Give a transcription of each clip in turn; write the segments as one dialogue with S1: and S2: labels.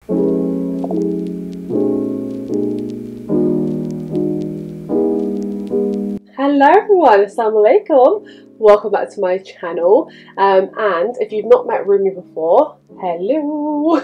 S1: Hello everyone, assalamu alaikum. Welcome back to my channel. And if you've not met Rumi before, hello.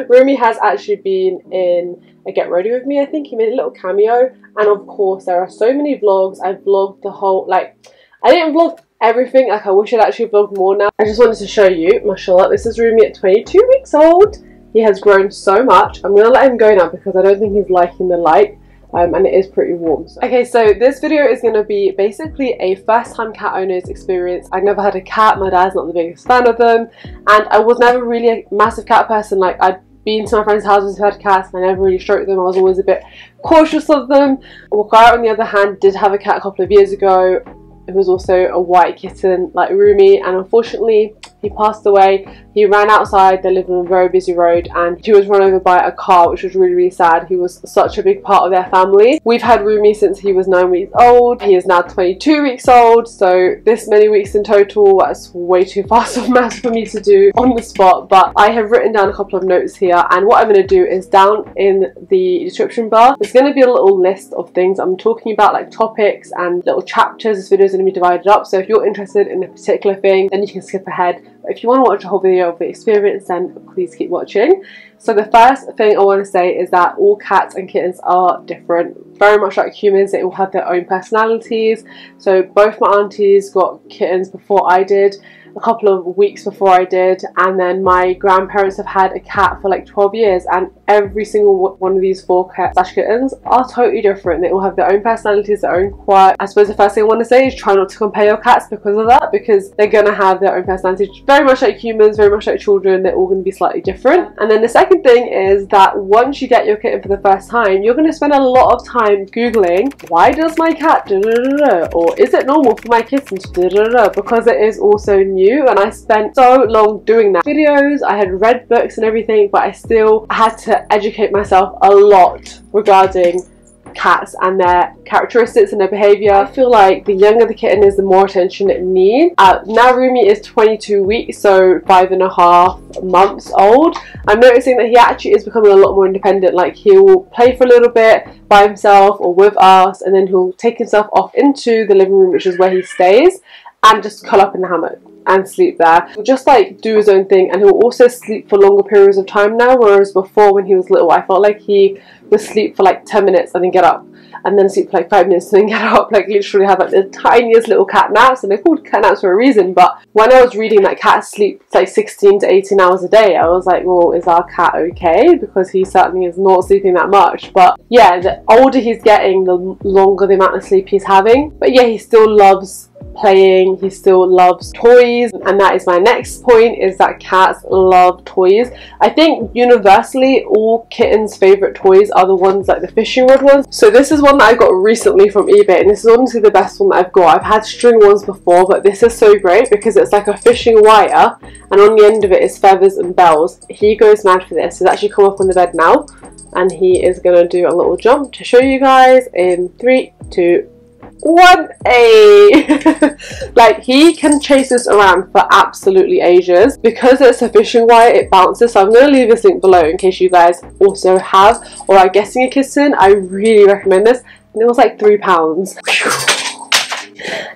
S1: Rumi has actually been in a Get Ready With Me. I think he made a little cameo, and of course there are so many vlogs. I've vlogged the whole, like, I didn't vlog everything, like I wish I'd actually vlogged more now. I just wanted to show you, mashallah, this is Rumi at 22 weeks old. He has grown so much. I'm gonna let him go now because I don't think he's liking the light. And it is pretty warm. Okay, so this video is going to be basically a first time cat owner's experience. I never had a cat, my dad's not the biggest fan of them, and I was never really a massive cat person. Like, I'd been to my friends' houses who had cats and I never really stroked them. I was always a bit cautious of them. Iqra, on the other hand, did have a cat a couple of years ago. It was also a white kitten like Rumi, and unfortunately he passed away. He ran outside, they lived on a very busy road, and he was run over by a car, which was really, really sad. He was such a big part of their family. We've had Rumi since he was 9 weeks old. He is now 22 weeks old, so this many weeks in total, that's way too fast of maths for me to do on the spot, but I have written down a couple of notes here, and what I'm going to do is down in the description bar, there's going to be a little list of things I'm talking about, like topics and little chapters. This video is going to be divided up, so if you're interested in a particular thing, then you can skip ahead. But if you want to watch a whole video of the experience, then please keep watching. So the first thing I want to say is that all cats and kittens are different. Very much like humans, they all have their own personalities. So both my aunties got kittens before I did, a couple of weeks before I did, and then my grandparents have had a cat for like 12 years, and every single one of these 4 cats / kittens are totally different. They all have their own personalities, their own quirks. I suppose the first thing I want to say is try not to compare your cats because of that, because they're going to have their own personalities. Very much like humans, very much like children, they're all going to be slightly different. And then the second thing is that once you get your kitten for the first time, you're going to spend a lot of time googling, why does my cat da da da da, or is it normal for my kitten to da da da, because it is also new. And I spent so long doing that. Videos, I had read books and everything, but I still had to educate myself a lot regarding cats and their characteristics and their behaviour. I feel like the younger the kitten is, the more attention it needs. Now Rumi is 22 weeks, so 5.5 months old. I'm noticing that he actually is becoming a lot more independent. Like, he will play for a little bit by himself or with us, and then he'll take himself off into the living room, which is where he stays, and just curl up in the hammock and sleep there. He'll just like do his own thing, and he'll also sleep for longer periods of time now, whereas before when he was little I felt like he would sleep for like 10 minutes and then get up, and then sleep for like 5 minutes and then get up, like literally have like the tiniest little cat naps. And they're called cat naps for a reason. But when I was reading that cats sleep like 16 to 18 hours a day, I was like, well, is our cat okay? Because he certainly is not sleeping that much. But yeah, the older he's getting, the longer the amount of sleep he's having. But yeah, he still loves playing, he still loves toys, and that is my next point, is that cats love toys. I think universally all kittens' favourite toys are the ones like the fishing rod ones. So this is one that I got recently from eBay, and this is honestly the best one that I've got. I've had string ones before, but this is so great because it's like a fishing wire, and on the end of it is feathers and bells. He goes mad for this. He's actually come up on the bed now, and he is gonna do a little jump to show you guys in 3, 2, 1. Like, he can chase us around for absolutely ages. Because it's a fishing wire, it bounces, so I'm going to leave this link below in case you guys also have or are getting a kitten. I really recommend this, and it was like £3.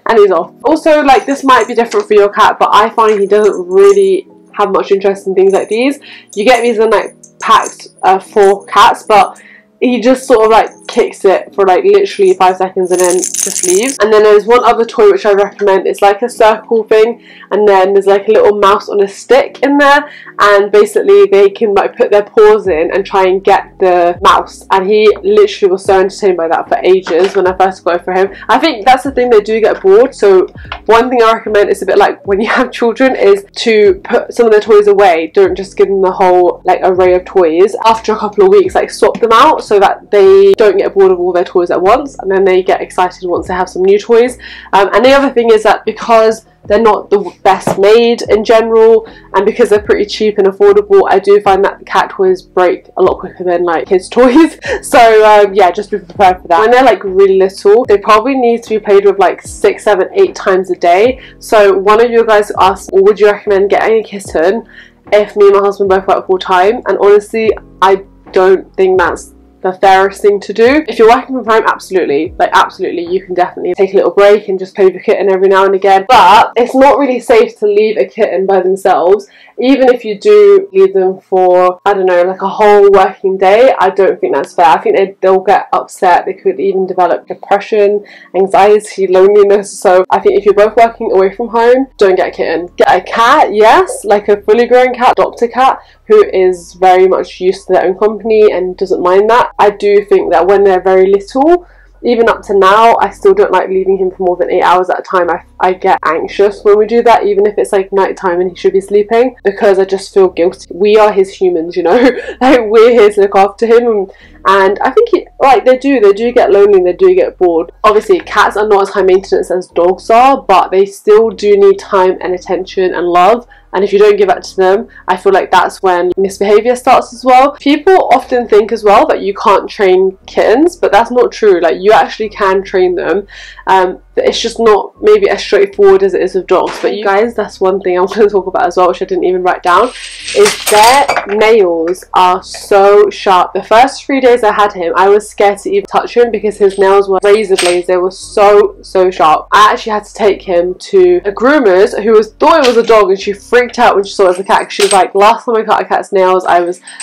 S1: And he's off. Also, like, this might be different for your cat, but I find he doesn't really have much interest in things like these. You get these in like packs for cats, but he just sort of like kicks it for like literally 5 seconds and then just leaves. And then there's one other toy which I recommend. It's like a circle thing, and then there's like a little mouse on a stick in there, and basically they can like put their paws in and try and get the mouse, and he literally was so entertained by that for ages when I first got it for him. I think that's the thing, they do get bored, so one thing I recommend is a bit like when you have children is to put some of their toys away. Don't just give them the whole like array of toys. After a couple of weeks, like swap them out so that they don't get bored of all their toys at once, and then they get excited once they have some new toys. And the other thing is that because they're not the best made in general, and because they're pretty cheap and affordable, I do find that cat toys break a lot quicker than like kids toys. So yeah, just be prepared for that. When they're like really little, they probably need to be played with like 6, 7, 8 times a day. So one of you guys asked, would you recommend getting a kitten if me and my husband both work full time, and honestly I don't think that's the fairest thing to do. If you're working from home, absolutely, like absolutely, you can definitely take a little break and just play with your kitten every now and again, but it's not really safe to leave a kitten by themselves. Even if you do leave them for, I don't know, like a whole working day, I don't think that's fair. I think they'll get upset. They could even develop depression, anxiety, loneliness. So I think if you're both working away from home, don't get a kitten. Get a cat, yes, like a fully grown cat, doctor cat, who is very much used to their own company and doesn't mind that. I do think that when they're very little, even up to now, I still don't like leaving him for more than 8 hours at a time. I get anxious when we do that, even if it's like night time and he should be sleeping, because I just feel guilty. We are his humans, you know, like we're here to look after him, and I think they do get lonely, they do get bored. Obviously cats are not as high maintenance as dogs are, but they still do need time and attention and love. And if you don't give that to them, I feel like that's when misbehavior starts as well. People often think as well that you can't train kittens, but that's not true. Like, you actually can train them. It's just not maybe as straightforward as it is with dogs. But you guys, that's one thing I want to talk about as well, which I didn't even write down, is their nails are so sharp. The first 3 days I had him, I was scared to even touch him because his nails were razor blades. They were so sharp. I actually had to take him to a groomer's who thought it was a dog, and she freaked out when she saw it was a cat. She was like, last time I cut a cat's nails, I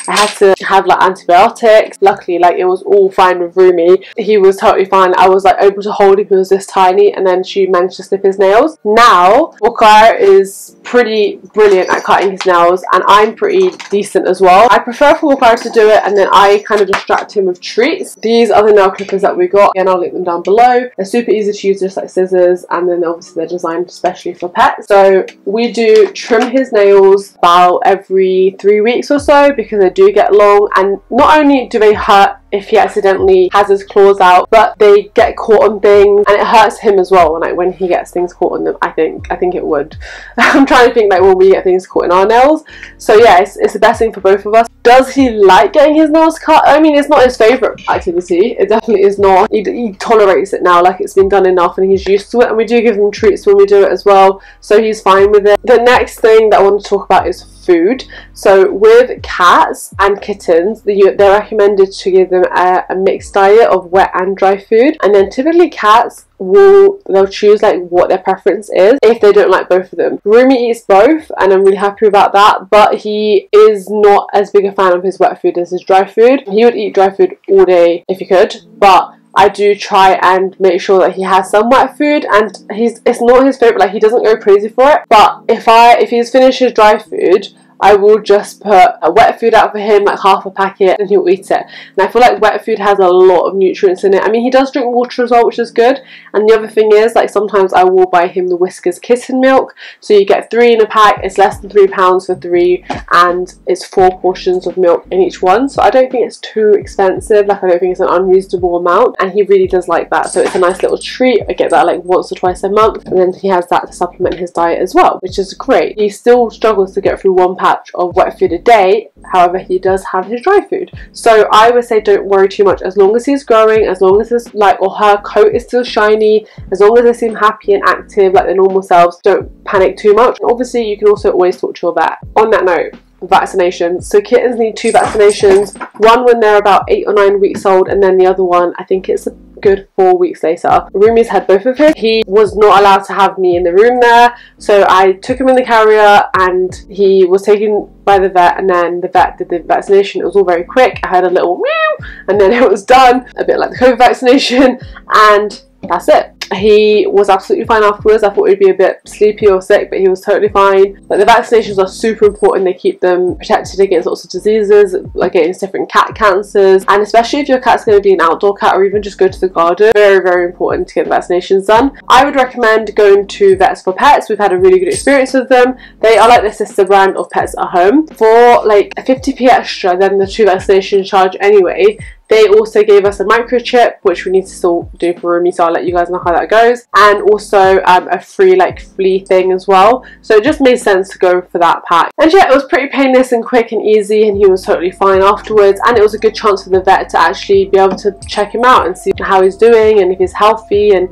S1: had to have like antibiotics. Luckily, like, it was all fine with Rumi. He was totally fine. I was like able to hold him. He was this tiny, and then she managed to snip his nails. Now Iqra is pretty brilliant at cutting his nails, and I'm pretty decent as well. I prefer for Iqra to do it, and then I kind of distract him with treats. These are the nail clippers that we got, and I'll link them down below. They're super easy to use, just like scissors, and then obviously they're designed especially for pets. So we do trim his nails about every 3 weeks or so, because they do get long, and not only do they hurt if he accidentally has his claws out, but they get caught on things, and it hurts him as well, like when he gets things caught on them. I think it would. I'm trying to think like when we get things caught in our nails. So yeah, it's the best thing for both of us. Does he like getting his nails cut? I mean, it's not his favourite activity. It definitely is not. He tolerates it now, like it's been done enough, and he's used to it, and we do give him treats when we do it as well, so he's fine with it. The next thing that I want to talk about is food. So with cats and kittens, they're recommended to give them a mixed diet of wet and dry food, and then typically cats they'll choose like what their preference is if they don't like both of them. Rumi eats both, and I'm really happy about that, but he is not as big a fan of his wet food as his dry food. He would eat dry food all day if he could, but I do try and make sure that he has some wet food, and it's not his favourite, like he doesn't go crazy for it, but if he's finished his dry food, I will just put a wet food out for him, like half a packet, and he'll eat it. And I feel like wet food has a lot of nutrients in it. I mean, he does drink water as well, which is good. And the other thing is, like, sometimes I will buy him the Whiskers kitten milk. So you get 3 in a pack. It's less than £3 for 3, and it's 4 portions of milk in each one. So I don't think it's too expensive. Like, I don't think it's an unreasonable amount, and he really does like that. So it's a nice little treat. I get that like once or twice a month, and then he has that to supplement his diet as well, which is great. He still struggles to get through one patch of wet food a day, however he does have his dry food. So I would say don't worry too much. As long as he's growing, as long as his or her coat is still shiny, as long as they seem happy and active like their normal selves, don't panic too much. And obviously you can also always talk to your vet. On that note, vaccinations. So kittens need 2 vaccinations, one when they're about 8 or 9 weeks old, and then the other one, I think it's a good 4 weeks later. Rumi's had both of his. He was not allowed to have me in the room there, so I took him in the carrier, and he was taken by the vet, and then the vet did the vaccination. It was all very quick. I heard a little meow, and then it was done, a bit like the COVID vaccination, and that's it. He was absolutely fine afterwards. I thought he'd be a bit sleepy or sick, but he was totally fine. But the vaccinations are super important. They keep them protected against lots of diseases, like against different cat cancers, and especially if your cat's going to be an outdoor cat or even just go to the garden, very important to get the vaccinations done. I would recommend going to Vets for Pets. We've had a really good experience with them. They are like the sister brand of Pets at Home. For like a 50p extra than the 2 vaccination charge anyway, they also gave us a microchip, which we need to still do for Rumi, so I'll let you guys know how that goes, and also a free like flea thing as well. So it just made sense to go for that pack. And yeah, it was pretty painless and quick and easy, and he was totally fine afterwards, and it was a good chance for the vet to actually be able to check him out and see how he's doing and if he's healthy, and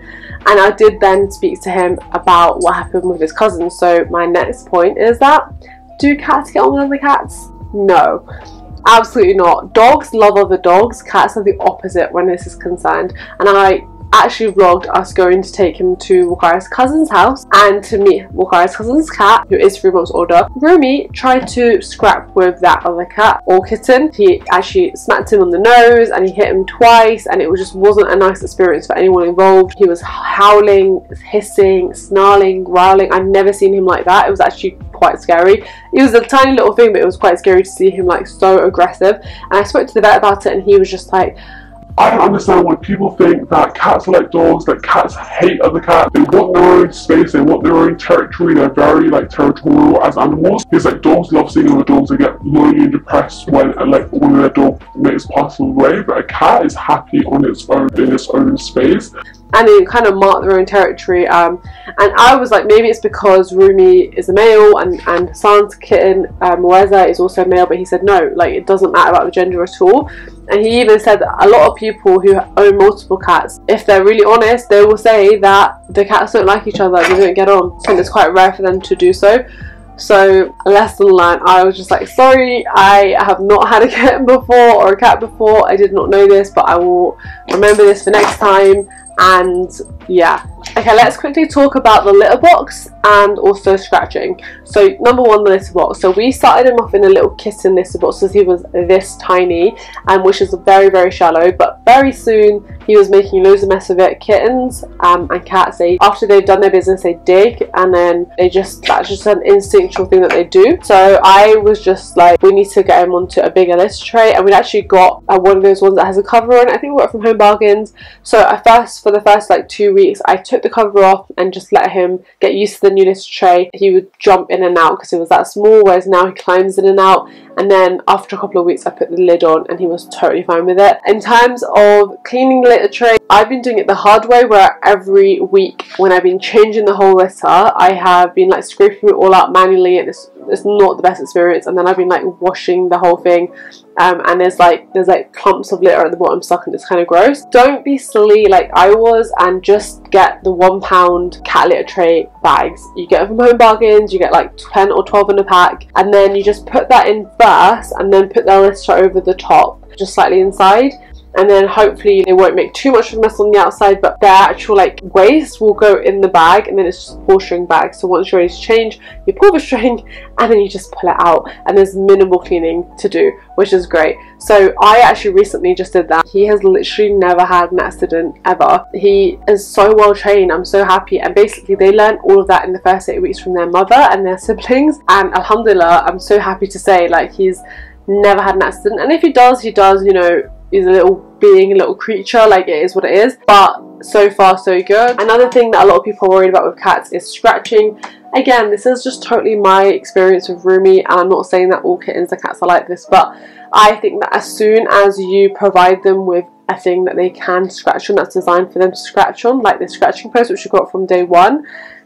S1: I did then speak to him about what happened with his cousin. So my next point is that Do cats get on with other cats? No. Absolutely not. Dogs love other dogs. Cats are the opposite when this is concerned. And I actually vlogged us going to take him to Wakara's cousin's house and to meet Wakara's cousin's cat, who is 3 months older. Rumi tried to scrap with that other cat or kitten. He actually smacked him on the nose and he hit him twice, and it just wasn't a nice experience for anyone involved. He was howling, hissing, snarling, growling. I've never seen him like that. It was actually quite scary. It was a tiny little thing, but it was quite scary to see him like so aggressive. And I spoke to the vet about it and he was just like,
S2: I don't understand why people think that cats are like dogs, that cats hate other cats. They want their own space, they want their own territory, they're very like territorial as animals. It's like dogs love seeing other dogs, they get lonely and depressed when like one of their dog mates passes away, but a cat is happy on its own, in its own space.
S1: And they kind of mark their own territory, and I was like, maybe it's because Rumi is a male and Hassan's kitten, Moeza, is also male, but he said no, like it doesn't matter about the gender at all. And he even said that a lot of people who own multiple cats, if they're really honest, they will say that the cats don't like each other, they don't get on, and it's quite rare for them to do so. So, lesson learned. I was just like, sorry, I have not had a kitten before or a cat before, I did not know this, but I will remember this for next time. And yeah, okay, let's quickly talk about the litter box and also scratching. So number one, the litter box. So we started him off in a little kitten litter box because he was this tiny, and which is very, very shallow, but very soon he was making loads of mess of it. Kittens and cats, after they've done their business, they dig, and then that's just an instinctual thing that they do. So I was just like, we need to get him onto a bigger litter tray, and we actually got one of those ones that has a cover on it. I think we got it from Home Bargains. So for the first like 2 weeks, I took the cover off and just let him get used to the new litter tray. He would jump in and out because it was that small, whereas now he climbs in and out. And then after a couple of weeks, I put the lid on and he was totally fine with it. In terms of cleaning the litter tray, I've been doing it the hard way, where every week when I've been changing the whole litter, I have been like scraping it all out manually, and it's not the best experience. And then I've been like washing the whole thing, and there's like clumps of litter at the bottom stuck, and it's kind of gross. Don't be silly like I was and just get the £1 cat litter tray bags. You get them from Home Bargains, you get like 10 or 12 in a pack, and then you just put that in first and then put the litter over the top, just slightly inside. And then hopefully they won't make too much of a mess on the outside, but their actual like waste will go in the bag, and then it's just a pull string bag. So once you're ready to change, you pull the string and then you just pull it out, and there's minimal cleaning to do, which is great. So I actually recently just did that. He has literally never had an accident ever. He is so well trained. I'm so happy. And basically they learned all of that in the first 8 weeks from their mother and their siblings, and alhamdulillah, I'm so happy to say like he's never had an accident. And if he does, you know, he's a little being, a little creature, like it is what it is, but so far so good. Another thing that a lot of people are worried about with cats is scratching. Again, this is just totally my experience with Rumi, and I'm not saying that all kittens and cats are like this, but I think that as soon as you provide them with a thing that they can scratch on, that's designed for them to scratch on, like the scratching post which you got from day one,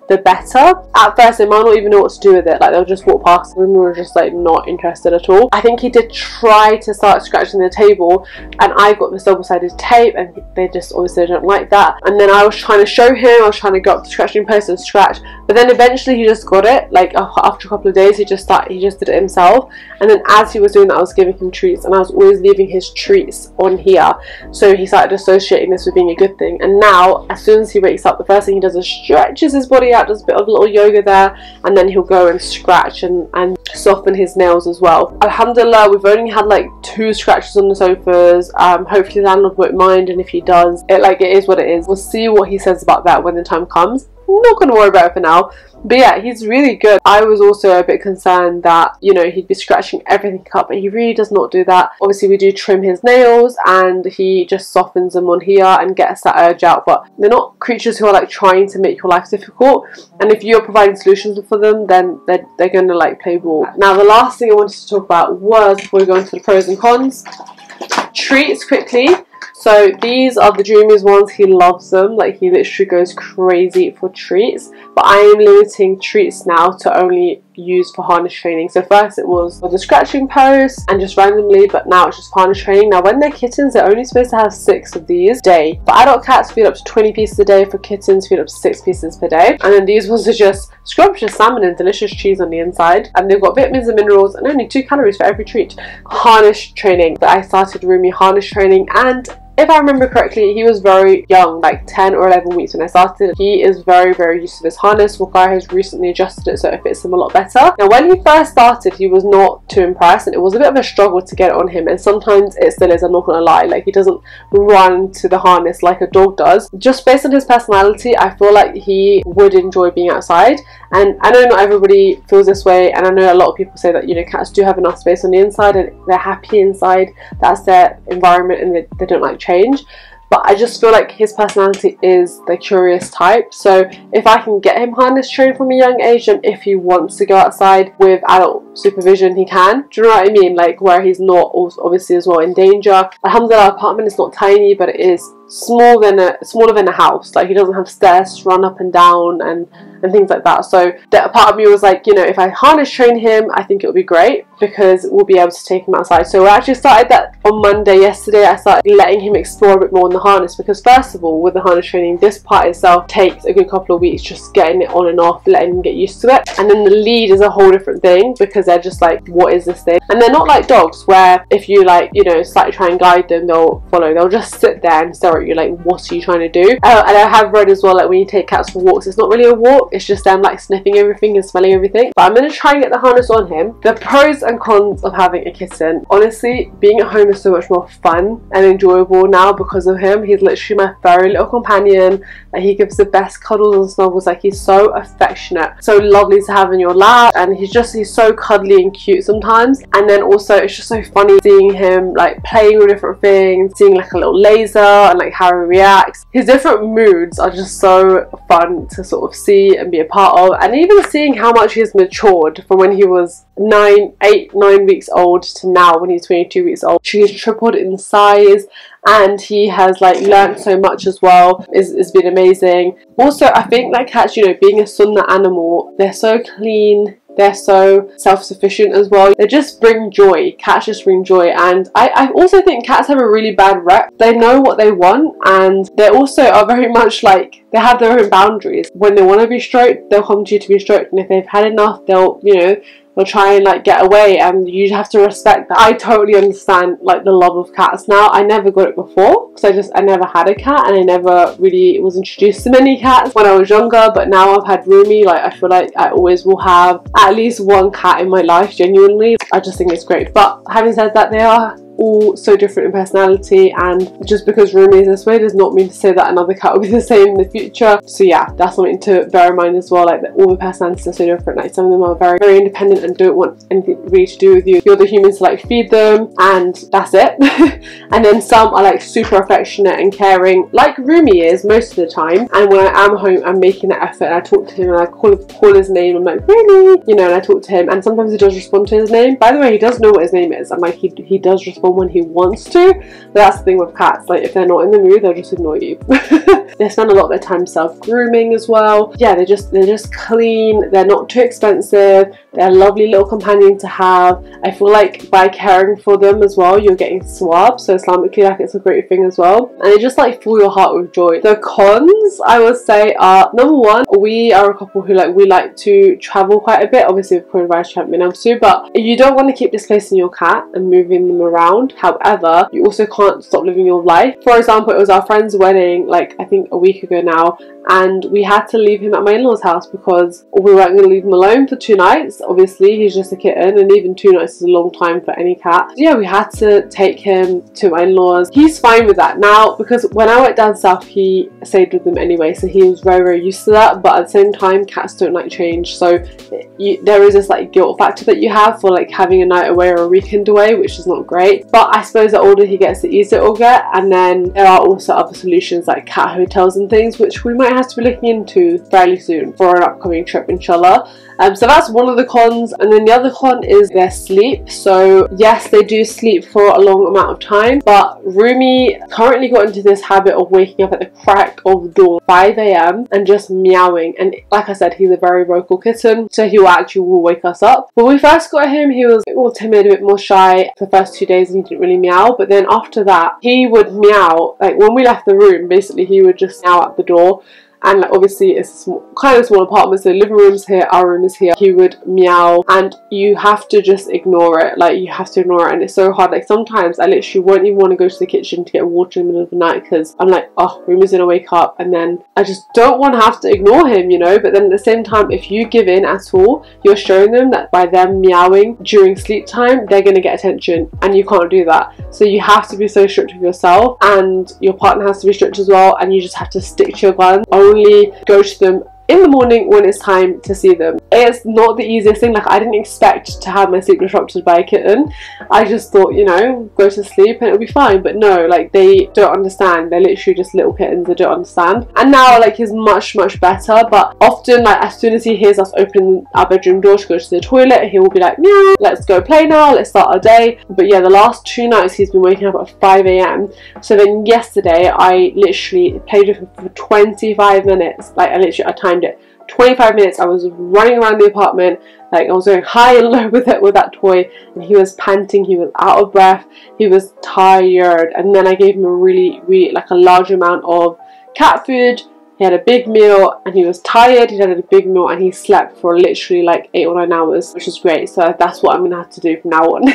S1: the better. At first they might not even know what to do with it, like they'll just walk past and we're just like not interested at all. I think he did try to start scratching the table, and I got this double-sided tape, and they just obviously don't like that. And then I was trying to show him, I was trying to go up the scratching post and scratch, but then eventually he just got it. Like after a couple of days he just did it himself. And then as he was doing that, I was giving him treats, and I was always leaving his treats on here, so he started associating this with being a good thing. And now as soon as he wakes up, the first thing he does is stretches his body out, does a bit of little yoga there, and then he'll go and scratch and soften his nails as well. Alhamdulillah, we've only had like 2 scratches on the sofas. Hopefully the landlord won't mind, and if he does, it is what it is. We'll see what he says about that when the time comes. I'm not going to worry about it for now, but yeah, he's really good. I was also a bit concerned that, you know, he'd be scratching everything up, but he really does not do that. Obviously we do trim his nails, and he just softens them on here and gets that urge out, but they're not creatures who are like trying to make your life difficult, and if you're providing solutions for them, then they're going to like play ball. Now the last thing I wanted to talk about was, before we go into the pros and cons, treats quickly. So these are the Dreamies ones. He loves them, like he literally goes crazy for treats, but I am limiting treats now to only used for harness training. So first it was for the scratching post and just randomly, but now it's just harness training. Now when they're kittens, they're only supposed to have 6 of these a day. For adult cats, feed up to 20 pieces a day. For kittens, feed up to 6 pieces per day. And then these ones are just scrumptious salmon and delicious cheese on the inside, and they've got vitamins and minerals and only 2 calories for every treat. Harness training. I started Rumi harness training, and if I remember correctly, he was very young, like 10 or 11 weeks when I started. He is very, very used to this harness. Wakai has recently adjusted it so it fits him a lot better. Now, when he first started, he was not too impressed, and it was a bit of a struggle to get it on him, and sometimes it still is, I'm not gonna lie. Like, he doesn't run to the harness like a dog does. Just based on his personality, I feel like he would enjoy being outside. And I know not everybody feels this way, and I know a lot of people say that, you know, cats do have enough space on the inside and they're happy inside. That's their environment and they don't like change. But I just feel like his personality is the curious type. So if I can get him harness trained from a young age, and if he wants to go outside with adult supervision, he can. Do you know what I mean? Like, where he's not obviously as well in danger. Alhamdulillah, our apartment is not tiny, but it is smaller than a house. Like, he doesn't have stairs to run up and down and things like that. So that part of me was like, you know, if I harness train him, I think it would be great because we'll be able to take him outside. So we actually started that on Monday. Yesterday I started letting him explore a bit more in the harness, because first of all, with the harness training, this part itself takes a good couple of weeks, just getting it on and off, letting him get used to it. And then the lead is a whole different thing, because they're just like, what is this thing? And they're not like dogs where if you, like, you know, slightly try and guide them, they'll follow. They'll just sit there and stare at you like, what are you trying to do? And I have read as well, like, when you take cats for walks, it's not really a walk, it's just them like sniffing everything and smelling everything. But I'm going to try and get the harness on him. The pros and cons of having a kitten: honestly, being at home is so much more fun and enjoyable now because of him. He's literally my furry little companion. Like, he gives the best cuddles and snuggles. Like, he's so affectionate, so lovely to have in your lap, and he's so cuddly and cute sometimes. And then also it's just so funny seeing him like playing with different things, seeing like a little laser and like how he reacts. His different moods are just so fun to sort of see and be a part of, and even seeing how much he's matured from when he was 9 weeks old to now when he's 22 weeks old. He's tripled in size, and he has like learned so much as well. It's been amazing. Also, I think like cats, you know, being a sunnah animal, they're so clean, they're so self-sufficient as well. They just bring joy. Cats just bring joy. And I also think cats have a really bad rep. They know what they want, and they also are very much like, they have their own boundaries. When they want to be stroked, they'll come to you to be stroked, and if they've had enough, they'll, you know, they'll try and like get away, and you have to respect that. I totally understand like the love of cats now. I never got it before because I never had a cat, and I never really was introduced to many cats when I was younger. But now I've had Rumi, like, I feel like I always will have at least one cat in my life, genuinely. I just think it's great. But having said that, they are all so different in personality, and just because Rumi is this way does not mean to say that another cat will be the same in the future. So yeah, that's something to bear in mind as well, like that all the personalities are so different. Like, some of them are very, very independent and don't want anything really to do with you. You're the humans to like feed them, and that's it. And then some are like super affectionate and caring, like Rumi is most of the time. And when I am home, I'm making that effort, and I talk to him and I call his name. I'm like, Rumi, you know, and I talk to him, and sometimes he does respond to his name. By the way, he does know what his name is. I'm like, he does respond when he wants to. But that's the thing with cats, like, if they're not in the mood, they'll just ignore you. They spend a lot of their time self-grooming as well. Yeah, they're just clean, they're not too expensive, they're a lovely little companion to have. I feel like by caring for them as well, you're getting swabbed, so Islamically, like, it's a great thing as well, and they just like fill your heart with joy. The cons, I would say, are, number one, we are a couple who we like to travel quite a bit. Obviously with coronavirus, haven't been able to, but if you don't want to keep displacing your cat and moving them around, however, you also can't stop living your life. For example, it was our friend's wedding, like, I think a week ago now, and we had to leave him at my in-laws' house because we weren't going to leave him alone for 2 nights. Obviously, he's just a kitten, and even 2 nights is a long time for any cat. So yeah, we had to take him to my in-laws. He's fine with that now, because when I went down south, he stayed with them anyway, so he was very, very used to that. But at the same time, cats don't like change, so there is this like guilt factor that you have for like having a night away or a weekend away, which is not great. But I suppose the older he gets, the easier it will get. And then there are also other solutions like cat hotels and things, which we might have to be looking into fairly soon for an upcoming trip, inshallah. So that's one of the cons, and then the other con is their sleep. So yes, they do sleep for a long amount of time, but Rumi currently got into this habit of waking up at the crack of dawn, 5 AM, and just meowing. And like I said, he's a very vocal kitten, so he will wake us up. When we first got him, he was a bit more timid, a bit more shy for the first 2 days, and he didn't really meow. But then after that, he would meow. Like when we left the room, basically he would just meow at the door. And like, obviously it's a kind of small apartment, so the living room's here, our room is here. He would meow, and you have to just ignore it. Like, you have to ignore it, and it's so hard. Like, sometimes I literally won't even want to go to the kitchen to get water in the middle of the night, because I'm like, oh, Rumi's gonna wake up, and then I just don't want to have to ignore him, you know. But then at the same time, if you give in at all, you're showing them that by them meowing during sleep time, they're gonna get attention, and you can't do that. So you have to be so strict with yourself, and your partner has to be strict as well, and you just have to stick to your guns. Only go to them in the morning when it's time to see them. It's not the easiest thing. Like, I didn't expect to have my sleep disrupted by a kitten. I just thought, you know, go to sleep and it'll be fine. But no, like, they don't understand. They're literally just little kittens. They don't understand. And now, like, he's much better. But often, like, as soon as he hears us open our bedroom door to go to the toilet, he will be like, meow, let's go play now, let's start our day. But yeah, the last 2 nights he's been waking up at 5 AM. So then yesterday I literally played with him for 25 minutes. Like, I timed it. 25 minutes I was running around the apartment, like I was going high and low with that toy, and he was panting, he was out of breath, he was tired. And then I gave him a really like a large amount of cat food. He had a big meal and he was tired. He had a big meal and he slept for literally like 8 or 9 hours, which was great. So that's what I'm gonna have to do from now on.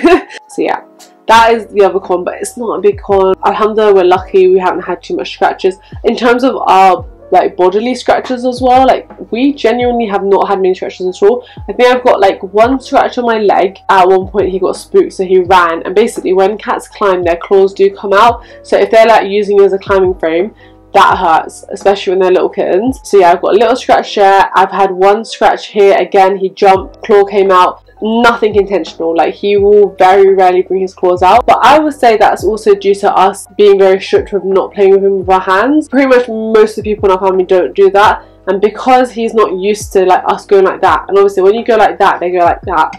S1: So yeah, that is the other con, but it's not a big con. Alhamdulillah, we're lucky we haven't had too much scratches. In terms of our like bodily scratches as well, like we genuinely have not had many scratches at all. I think I've got like 1 scratch on my leg. At one point he got spooked, so he ran, and basically when cats climb, their claws do come out, so if they're like using you as a climbing frame, that hurts, especially when they're little kittens. So yeah, I've got a little scratch there. I've had 1 scratch here. Again, he jumped, claw came out. Nothing intentional. Like, he will very rarely bring his claws out, but I would say that's also due to us being very strict with not playing with him with our hands. Pretty much most of the people in our family don't do that, and because he's not used to like us going like that, and obviously when you go like that, they go like that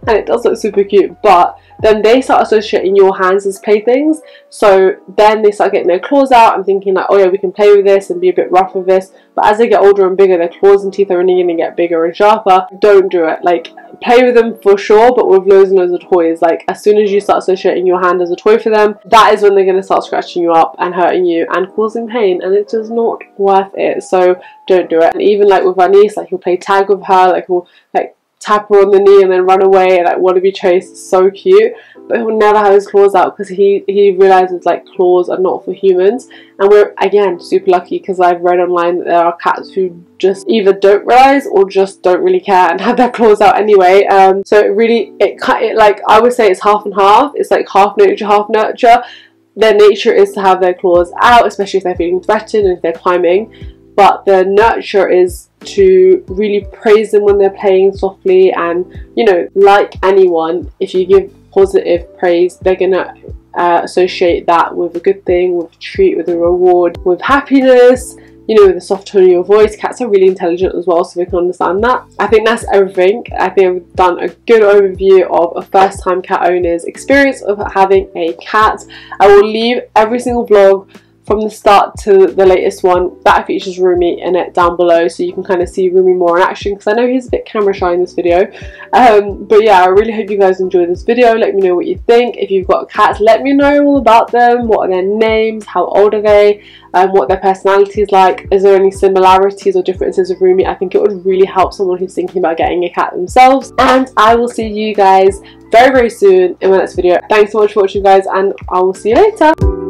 S1: and it does look super cute, but then they start associating your hands as playthings. So then they start getting their claws out and thinking like, oh yeah, we can play with this and be a bit rough with this. But as they get older and bigger, their claws and teeth are only going to get bigger and sharper. Don't do it. Like, play with them for sure, but with loads and loads of toys. Like, as soon as you start associating your hand as a toy for them, that is when they're going to start scratching you up and hurting you and causing pain, and it's just not worth it. So don't do it. And even like with our niece, like, he'll play tag with her, like he'll like tap her on the knee and then run away and like want to be chased. So cute. But he'll never have his claws out because he realizes like claws are not for humans. And we're, again, super lucky because I've read online that there are cats who just either don't realize or just don't really care and have their claws out anyway. So it like, I would say it's half and half. It's like half nature, half nurture. Their nature is to have their claws out, especially if they're feeling threatened and if they're climbing. But the nurture is to really praise them when they're playing softly, and, you know, like anyone, if you give positive praise, they're gonna associate that with a good thing, with a treat, with a reward, with happiness, you know, with a soft tone of your voice. Cats are really intelligent as well, so they can understand that. I think that's everything. I think I've done a good overview of a first time cat owner's experience of having a cat. I will leave every single vlog from the start to the latest one that features Rumi in it down below, so you can kind of see Rumi more in action, because I know he's a bit camera shy in this video. But yeah, I really hope you guys enjoyed this video. Let me know what you think. If you've got cats, let me know all about them. What are their names? How old are they? What their personality is like. Is there any similarities or differences with Rumi? I think it would really help someone who's thinking about getting a cat themselves. And I will see you guys very soon in my next video. Thanks so much for watching, guys, and I will see you later.